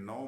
9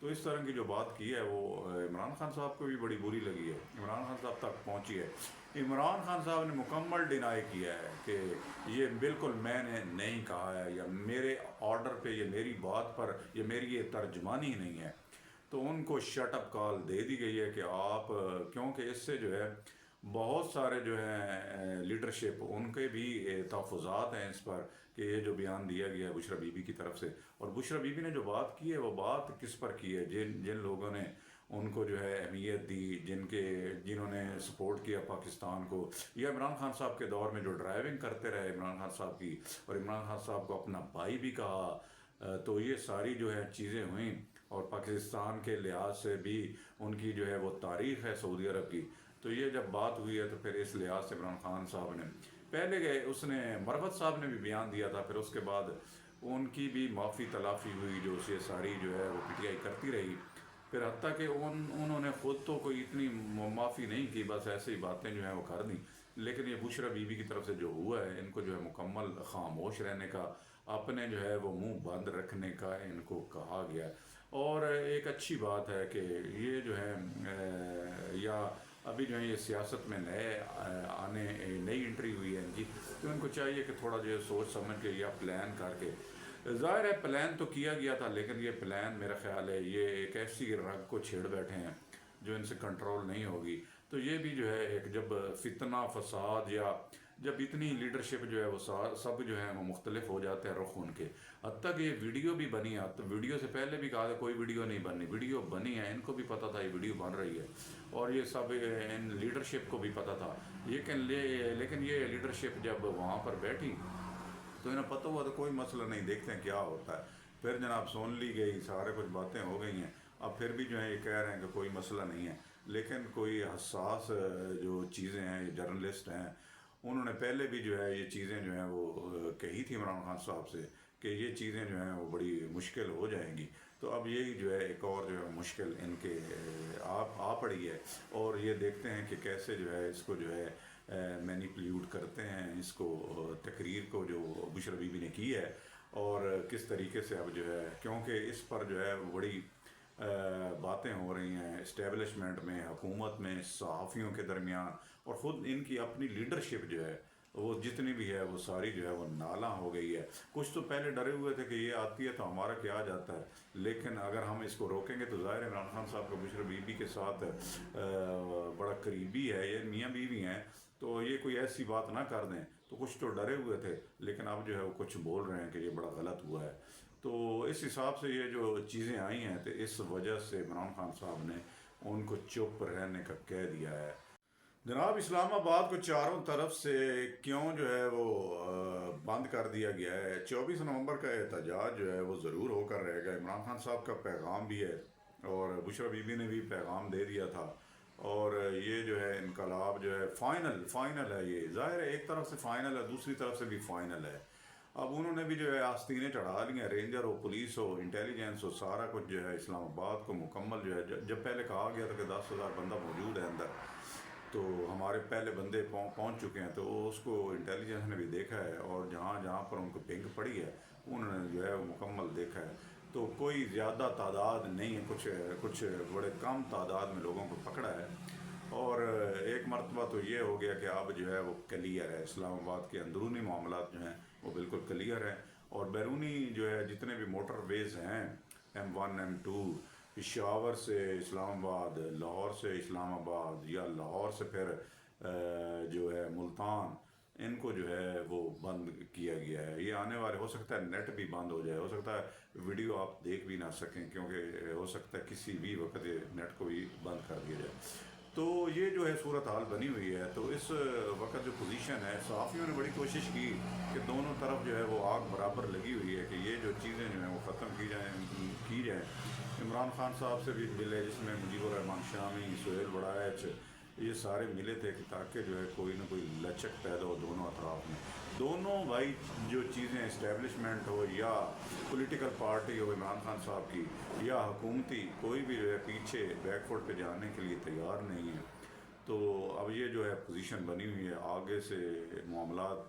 تو اس طرح کی جو بات کی ہے وہ عمران خان صاحب کو بھی بڑی بری لگی ہے، عمران خان صاحب تک پہنچی ہے۔ عمران خان صاحب نے مکمل ڈینائی کیا ہے کہ یہ بالکل میں نے نہیں کہا ہے، یا میرے آرڈر پہ، یہ میری بات پر، یہ میری یہ ترجمانی نہیں ہے۔ تو ان کو شٹ اپ کال دے دی گئی ہے کہ آپ، کیونکہ اس سے جو ہے بہت سارے جو ہیں لیڈرشپ ان کے بھی تحفظات ہیں اس پر، کہ یہ جو بیان دیا گیا ہے بشرا بی بی کی طرف سے، اور بشرا بی بی نے جو بات کی ہے وہ بات کس پر کی ہے، جن لوگوں نے ان کو جو ہے اہمیت دی، جنہوں نے سپورٹ کیا پاکستان کو، یا عمران خان صاحب کے دور میں جو ڈرائیونگ کرتے رہے عمران خان صاحب کی، اور عمران خان صاحب کو اپنا بھائی بھی کہا، تو یہ ساری جو ہے چیزیں ہوئیں، اور پاکستان کے لحاظ سے بھی ان کی جو ہے وہ تاریخ ہے سعودی عرب کی۔ تو یہ جب بات ہوئی ہے تو پھر اس لحاظ سے عمران خان صاحب نے پہلے گئے، اس نے مروت صاحب نے بھی بیان دیا تھا، پھر اس کے بعد ان کی بھی معافی تلافی ہوئی، جو یہ ساری جو ہے وہ پی ٹی آئی کرتی رہی، پھر حتیٰ کہ انہوں نے خود تو کوئی اتنی معافی نہیں کی، بس ایسے ہی باتیں جو ہیں وہ کر دیں، لیکن یہ بشرا بی بی کی طرف سے جو ہوا ہے، ان کو جو ہے مکمل خاموش رہنے کا، اپنے جو ہے وہ منہ بند رکھنے کا ان کو کہا گیا۔ اور ایک اچھی بات ہے کہ یہ جو ہے یا ابھی جو ہے یہ سیاست میں نئی انٹری ہوئی ہے ان کی، تو ان کو چاہیے کہ تھوڑا جو ہے سوچ سمجھ کے یا پلان کر کے، ظاہر ہے پلان تو کیا گیا تھا، لیکن یہ پلان میرا خیال ہے یہ ایک ایسی رگ کو چھیڑ بیٹھے ہیں جو ان سے کنٹرول نہیں ہوگی۔ تو یہ بھی جو ہے ایک جب فتنہ فساد، یا جب اتنی لیڈرشپ جو ہے وہ سب جو ہے وہ مختلف ہو جاتے ہیں رخ ان کے، حتیٰ کہ یہ ویڈیو بھی بنی ہے، تو ویڈیو سے پہلے بھی کہا تھا کوئی ویڈیو نہیں بنی، ویڈیو بنی ہے، ان کو بھی پتہ تھا یہ ویڈیو بن رہی ہے، اور یہ سب ان لیڈرشپ کو بھی پتہ تھا، لیکن یہ لیڈرشپ جب وہاں پر بیٹھی تو انہیں پتہ ہوا تو کوئی مسئلہ نہیں، دیکھتے ہیں کیا ہوتا ہے۔ پھر جناب سن لی گئی، سارے کچھ باتیں ہو گئی ہیں، اب پھر بھی جو ہے یہ کہہ رہے ہیں کہ کوئی مسئلہ نہیں ہے، لیکن کوئی حساس جو چیزیں ہیں، یہ جرنلسٹ ہیں، انہوں نے پہلے بھی جو ہے یہ چیزیں جو ہیں وہ کہی تھی عمران خان صاحب سے کہ یہ چیزیں جو ہیں وہ بڑی مشکل ہو جائیں گی، تو اب یہی جو ہے ایک اور جو ہے مشکل ان کے آ پڑی ہے، اور یہ دیکھتے ہیں کہ کیسے جو ہے اس کو جو ہے مینیپلیوٹ کرتے ہیں اس کو، تقریر کو جو بشرا بی بی نے کی ہے، اور کس طریقے سے اب جو ہے، کیونکہ اس پر جو ہے بڑی باتیں ہو رہی ہیں اسٹیبلشمنٹ میں، حکومت میں، صحافیوں کے درمیان، اور خود ان کی اپنی لیڈرشپ جو ہے وہ جتنی بھی ہے وہ ساری جو ہے وہ نالاں ہو گئی ہے۔ کچھ تو پہلے ڈرے ہوئے تھے کہ یہ آتی ہے تو ہمارا کیا جاتا ہے، لیکن اگر ہم اس کو روکیں گے تو ظاہر ہے عمران خان صاحب کا بشرا بی بی کے ساتھ بڑا قریبی ہے، یہ میاں بیوی ہیں، تو یہ کوئی ایسی بات نہ کر دیں، تو کچھ تو ڈرے ہوئے تھے، لیکن اب جو ہے وہ کچھ بول رہے ہیں کہ یہ بڑا غلط ہوا ہے۔ تو اس حساب سے یہ جو چیزیں آئی ہیں تو اس وجہ سے عمران خان صاحب نے ان کو چپ رہنے کا کہہ دیا ہے۔ جناب اسلام آباد کو چاروں طرف سے کیوں جو ہے وہ بند کر دیا گیا ہے؟ 24 نومبر کا احتجاج جو ہے وہ ضرور ہو کر رہے گا، عمران خان صاحب کا پیغام بھی ہے، اور بشرا بی بی نے بھی پیغام دے دیا تھا، اور یہ جو ہے انقلاب جو ہے فائنل ہے، یہ ظاہر ہے ایک طرف سے فائنل ہے، دوسری طرف سے بھی فائنل ہے۔ اب انہوں نے بھی جو ہے آستینیں چڑھا لی ہیں، رینجر ہو، پولیس ہو، انٹیلیجنس ہو، سارا کچھ جو ہے اسلام آباد کو مکمل جو ہے، جب پہلے کہا گیا تھا کہ 10,000 بندہ موجود ہے اندر، تو ہمارے پہلے بندے پہنچ چکے ہیں، تو اس کو انٹیلیجنس نے بھی دیکھا ہے، اور جہاں جہاں پر ان کو پنگ پڑی ہے انہوں نے جو ہے وہ مکمل دیکھا ہے، تو کوئی زیادہ تعداد نہیں ہے، کچھ بڑے کم تعداد میں لوگوں کو پکڑا ہے، اور ایک مرتبہ تو یہ ہو گیا کہ اب جو ہے وہ کلیئر ہے، اسلام آباد کے اندرونی معاملات جو ہیں وہ بالکل کلیئر ہیں، اور بیرونی جو ہے جتنے بھی موٹر ویز ہیں، M1 M2، پشاور سے اسلام آباد، لاہور سے اسلام آباد، یا لاہور سے پھر جو ہے ملتان، ان کو جو ہے وہ بند کیا گیا ہے۔ یہ آنے والے، ہو سکتا ہے نیٹ بھی بند ہو جائے، ہو سکتا ہے ویڈیو آپ دیکھ بھی نہ سکیں، کیونکہ ہو سکتا ہے کسی بھی وقت نیٹ کو بھی بند کر دیا جائے۔ تو یہ جو ہے صورتحال بنی ہوئی ہے، تو اس وقت جو پوزیشن ہے، صحافیوں نے بڑی کوشش کی کہ دونوں طرف جو ہے وہ آگ برابر لگی ہوئی ہے کہ یہ جو چیزیں جو ہیں وہ ختم کی جائیں۔ عمران خان صاحب سے بھی ملے، جس میں مجیب الرحمان شامی، سہیل بڑائچ، یہ سارے ملے تھے کہ تاکہ جو ہے کوئی نہ کوئی لچک پیدا ہو دونوں اطراف میں، دونوں بھائی جو چیزیں اسٹیبلشمنٹ ہو یا پولیٹیکل پارٹی ہو عمران خان صاحب کی یا حکومتی، کوئی بھی جو ہے پیچھے بیک فوٹ پہ جانے کے لیے تیار نہیں ہے۔ تو اب یہ جو ہے پوزیشن بنی ہوئی ہے، آگے سے معاملات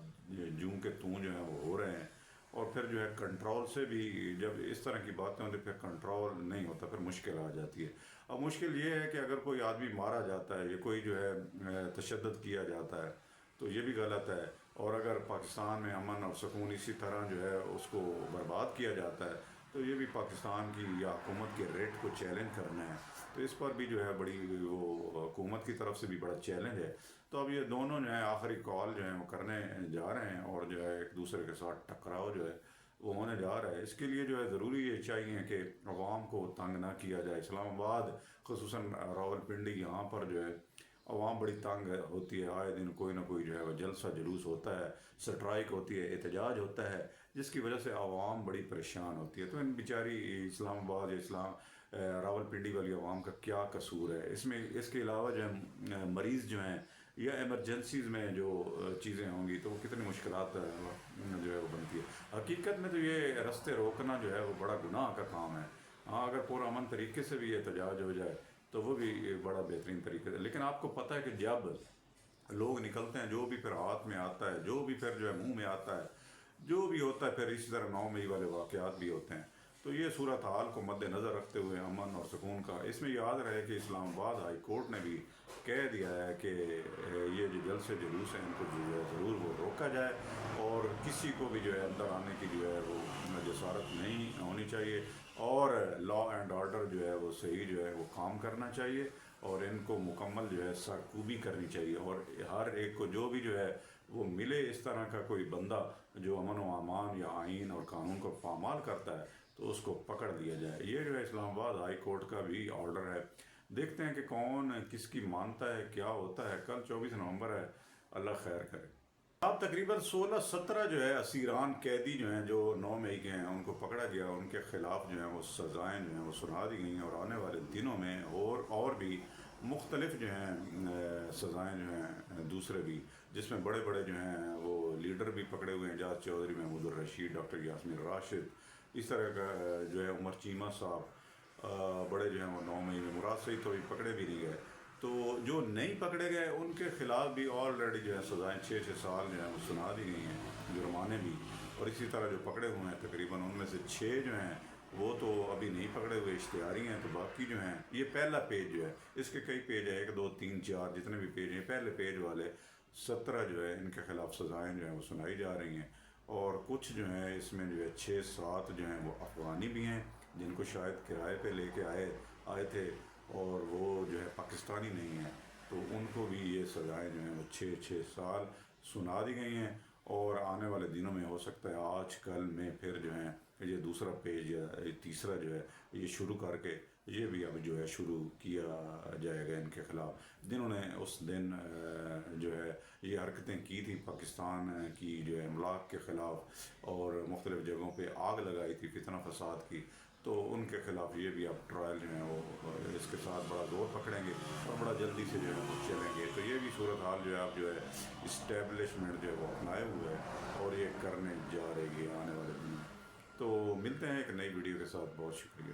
جوں کے توں جو ہیں وہ ہو رہے ہیں، اور پھر جو ہے کنٹرول سے بھی جب اس طرح کی باتیں ہوتی پھر کنٹرول نہیں ہوتا، پھر مشکل آ جاتی ہے۔ اب مشکل یہ ہے کہ اگر کوئی آدمی مارا جاتا ہے یا کوئی جو ہے تشدد کیا جاتا ہے تو یہ بھی غلط ہے، اور اگر پاکستان میں امن اور سکون اسی طرح جو ہے اس کو برباد کیا جاتا ہے تو یہ بھی پاکستان کی یا حکومت کے ریٹ کو چیلنج کرنا ہے، تو اس پر بھی جو ہے بڑی وہ حکومت کی طرف سے بھی بڑا چیلنج ہے۔ تو اب یہ دونوں جو ہیں آخری کال جو ہیں وہ کرنے جا رہے ہیں، اور جو ہے ایک دوسرے کے ساتھ ٹکراؤ جو ہے وہ ہونے جا رہا ہے۔ اس کے لیے جو ہے ضروری یہ چاہیے کہ عوام کو تنگ نہ کیا جائے۔ اسلام آباد خصوصاً راول پنڈی یہاں پر جو ہے عوام بڑی تنگ ہوتی ہے، آئے دن کوئی نہ کوئی جو ہے وہ جلسہ جلوس ہوتا ہے، سٹرائک ہوتی ہے، احتجاج ہوتا ہے، جس کی وجہ سے عوام بڑی پریشان ہوتی ہے۔ تو ان بیچاری اسلام آباد یا راول پنڈی والی عوام کا کیا قصور ہے اس میں؟ اس کے علاوہ جو ہے مریض جو ہیں یا ایمرجنسیز میں جو چیزیں ہوں گی تو وہ کتنی مشکلات جو ہے وہ بنتی ہے۔ حقیقت میں تو یہ رستے روکنا جو ہے وہ بڑا گناہ کا کام ہے۔ ہاں اگر پورا امن طریقے سے بھی احتجاج ہو جائے تو وہ بھی بڑا بہترین طریقے سے، لیکن آپ کو پتہ ہے کہ جب لوگ نکلتے ہیں جو بھی پھر ہاتھ میں آتا ہے، جو بھی پھر جو ہے منہ میں آتا ہے، جو بھی ہوتا ہے، پھر اسی طرح 9 مئی والے واقعات بھی ہوتے ہیں۔ تو یہ صورتحال کو مد نظر رکھتے ہوئے امن اور سکون کا اس میں یاد رہے کہ اسلام آباد ہائی کورٹ نے بھی کہہ دیا ہے کہ یہ جو جلسے جلوس ہیں ان کو جو ہے ضرور وہ روکا جائے، اور کسی کو بھی جو ہے اندر آنے کی جو ہے وہ جسارت نہیں ہونی چاہیے، اور لا اینڈ آرڈر جو ہے وہ صحیح جو ہے وہ کام کرنا چاہیے، اور ان کو مکمل جو ہے سرکوبی کرنی چاہیے، اور ہر ایک کو جو بھی جو ہے وہ ملے اس طرح کا کوئی بندہ جو امن و امان یا آئین اور قانون کو پامال کرتا ہے تو اس کو پکڑ لیا جائے۔ یہ جو ہے اسلام آباد ہائی کورٹ کا بھی آرڈر ہے۔ دیکھتے ہیں کہ کون کس کی مانتا ہے، کیا ہوتا ہے۔ کل 24 نومبر ہے، اللہ خیر کرے۔ اب تقریباً 16-17 جو ہے اسیران قیدی جو ہیں جو 9 مئی کے ہیں ان کو پکڑا گیا، ان کے خلاف جو ہیں وہ سزائیں جو ہیں وہ سنا دی گئی ہیں، اور آنے والے دنوں میں اور بھی مختلف جو ہیں سزائیں جو ہیں دوسرے بھی، جس میں بڑے بڑے جو ہیں وہ لیڈر بھی پکڑے ہوئے ہیں، اعجاز چودھری، محمود الرشید، ڈاکٹر یاسمین راشد، اس طرح کا جو ہے عمر چیمہ صاحب، بڑے جو ہیں وہ 9 مئی میں، مراد سعید تو بھی پکڑے بھی نہیں گئے۔ تو جو نہیں پکڑے گئے ان کے خلاف بھی آلریڈی جو ہے سزائیں 6 سال جو ہیں وہ سنا دی گئی ہیں، جرمانے بھی، اور اسی طرح جو پکڑے ہوئے ہیں تقریباً ان میں سے 6 جو ہیں وہ تو ابھی نہیں پکڑے ہوئے، اشتہاری ہیں، تو باقی جو ہیں یہ پہلا پیج جو ہے، اس کے کئی پیج ہیں، 1 2 3 4 جتنے بھی پیج ہیں، پہلے پیج والے 17 جو ہے ان کے خلاف سزائیں جو ہیں وہ سنائی جا رہی ہیں، اور کچھ جو ہیں اس میں جو ہے 6-7 جو ہیں وہ افغانی بھی ہیں جن کو شاید کرائے پہ لے کے آئے تھے، اور وہ جو ہے پاکستانی نہیں ہیں، تو ان کو بھی یہ سزائیں جو ہیں وہ 6 سال سنا دی گئی ہیں، اور آنے والے دنوں میں ہو سکتا ہے آج کل میں پھر جو ہے یہ دوسرا پیج یا تیسرا جو ہے یہ شروع کر کے یہ بھی اب جو ہے شروع کیا جائے گا ان کے خلاف۔ جنہوں نے اس دن جو ہے یہ حرکتیں کی تھی پاکستان کی جو ہے املاک کے خلاف، اور مختلف جگہوں پہ آگ لگائی تھی، فتنہ فساد کی، تو ان کے خلاف یہ بھی اب ٹرائل جو ہیں وہ اس کے ساتھ بڑا زور پکڑیں گے اور بڑا جلدی سے جو ہے وہ چلیں گے۔ تو یہ بھی صورتحال جو ہے اب جو ہے اسٹیبلشمنٹ جو ہے وہ اپنائے ہوئے ہے، اور یہ کرنے جا رہی ہے آنے والے دنوں میں۔ تو ملتے ہیں ایک نئی ویڈیو کے ساتھ، بہت شکریہ۔